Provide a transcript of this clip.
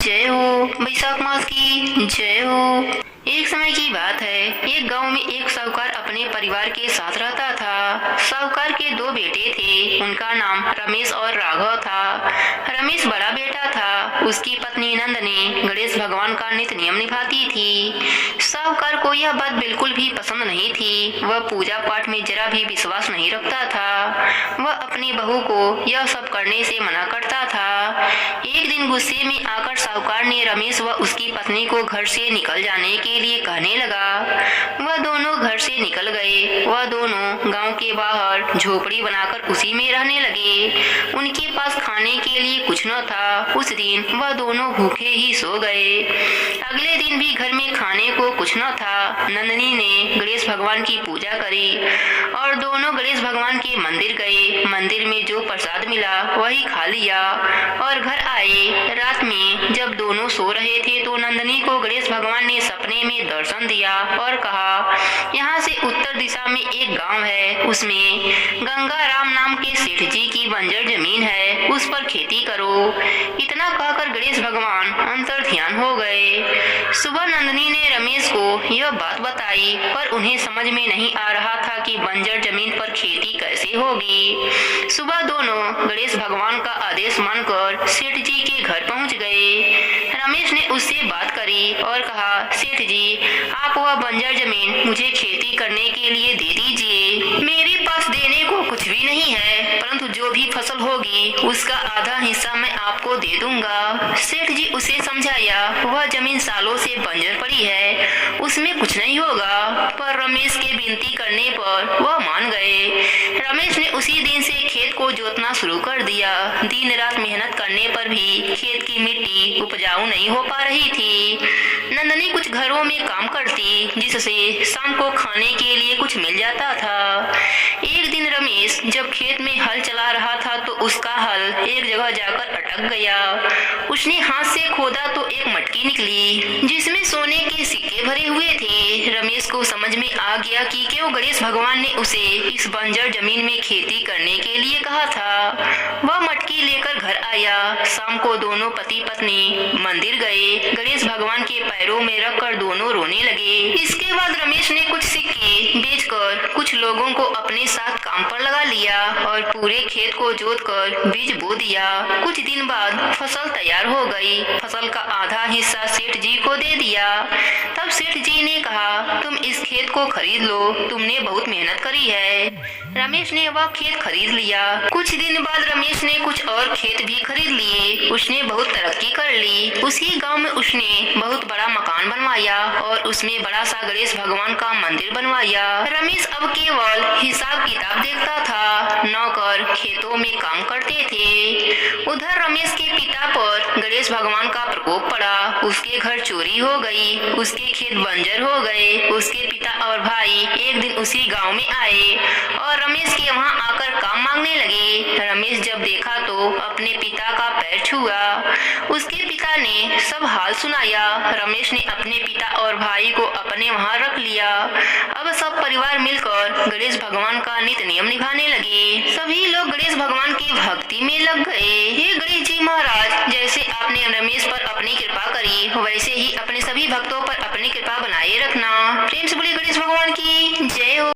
जय हो बैसाख मास की जय हो। एक समय की बात है, एक गांव में एक साहूकार अपने परिवार के साथ रहता था। साहूकार के दो बेटे थे, उनका नाम रमेश और राघव था। रमेश बड़ा बेटा था, उसकी पत्नी नंदनी गणेश भगवान का नित्य नियम निभाती थी। साहूकार को यह बात बिल्कुल भी पसंद नहीं थी। वह पूजा पाठ में जरा भी विश्वास नहीं रखता था। वह अपनी बहू को यह सब करने से मना करता था। एक दिन गुस्से में आकर साहूकार ने रमेश व उसकी पत्नी को घर से निकल जाने के लिए कहने लगा। वह दोनों घर से निकल गए। वह दोनों गांव के बाहर झोपड़ी बनाकर उसी में रहने लगे। उनके पास खाने के लिए कुछ न था। उस दिन वह दोनों भूखे ही सो गए। अगले दिन भी घर में खाने को कुछ न था। नंदनी ने गणेश भगवान की पूजा करी और दोनों गणेश भगवान के मंदिर गए। मंदिर में जो प्रसाद मिला वही खा लिया और घर आए। रात में जब दोनों सो रहे थे तो नंदनी को गणेश भगवान ने सपने में दर्शन दिया और कहा, यहाँ से उत्तर दिशा में एक गांव है, उसमें गंगा राम नाम के सेठ जी की बंजर जमीन है, उस पर खेती करो। इतना कहकर गणेश भगवान अंतर ध्यान हो गए। सुबह नंदनी ने रमेश को यह बात बताई, पर उन्हें समझ में नहीं आ रहा था कि बंजर जमीन पर खेती कैसे होगी। सुबह दोनों गणेश भगवान का आदेश मानकर सेठ जी के घर पहुंच गए। रमेश ने उससे बात करी और कहा, सेठ जी, आप वह बंजर जमीन मुझे खेती करने के लिए दे दीजिए। मेरे पास देने को कुछ भी नहीं है, परंतु जो भी फसल होगी उसका आधा हिस्सा मैं आपको दे दूंगा। सेठ जी उसे समझाया, वह जमीन सालों से बंजर पड़ी है, उसमें कुछ नहीं होगा। पर रमेश के विनती करने पर वह मान गए। रमेश ने उसी दिन से खेत को जोतना शुरू कर दिया। दिन रात मेहनत करने पर भी खेत की मिट्टी उपजाऊ नहीं हो पा रही थी। नंदनी कुछ घरों में काम करती, जिससे शाम को खाने के लिए कुछ मिल जाता था। एक दिन रमेश जब खेत में हल चला रहा था तो उसका हल एक जगह जाकर अटक गया। उसने हाथ से खोदा तो एक मटकी निकली, जिसमें सोने के सिक्के भरे हुए थे। रमेश को समझ में आ गया कि क्यों गणेश भगवान ने उसे इस बंजर जमीन में खेती करने के लिए कहा था। वह मटकी लेकर घर आया। शाम को दोनों पति पत्नी मंदिर गए। गणेश भगवान के पैरों में रखकर दोनों रोने लगे। इसके बाद रमेश ने कुछ सिक्के बेचकर कुछ लोगों को अपने साथ काम पर लगा लिया और पूरे खेत को जोतकर बीज बो दिया। कुछ दिन बाद फसल तैयार हो गई। फसल का आधा हिस्सा सेठ जी को दे दिया। तब सेठ जी ने कहा, तुम इस खेत को खरीद लो, तुमने बहुत मेहनत करी है। रमेश ने वह खेत खरीद लिया। कुछ दिन बाद रमेश ने कुछ और खेत भी खरीद लिए। उसने बहुत तरक्की कर ली। उसी गांव में उसने बहुत बड़ा मकान बनवाया और उसमें बड़ा सा गणेश भगवान का मंदिर बनवाया। रमेश अब केवल हिसाब किताब देखता था। नौकर खेतों में काम करते थे। उधर रमेश के पिता पर गणेश भगवान का प्रकोप पड़ा। उसके घर चोरी हो गई, उसके खेत बंजर हो गए। उसके पिता और भाई एक दिन उसी गांव में आए और रमेश के वहां आकर काम मांगने लगे। रमेश जब देखा तो अपने पिता का पैर छुआ। उसके पिता ने सब हाल सुनाया। रमेश ने अपने पिता और भाई को अपने वहां रख लिया। अब सब परिवार मिलकर गणेश भगवान का नित्य नियम निभाने लगे। सभी लोग गणेश भगवान की भक्ति में लग गए। हे गणेश जी महाराज, जैसे आपने रमेश पर अपनी कृपा करी, वैसे ही अपने सभी भक्तों पर अपनी कृपा बनाए रखना। प्रेम से बोलिए गणेश भगवान की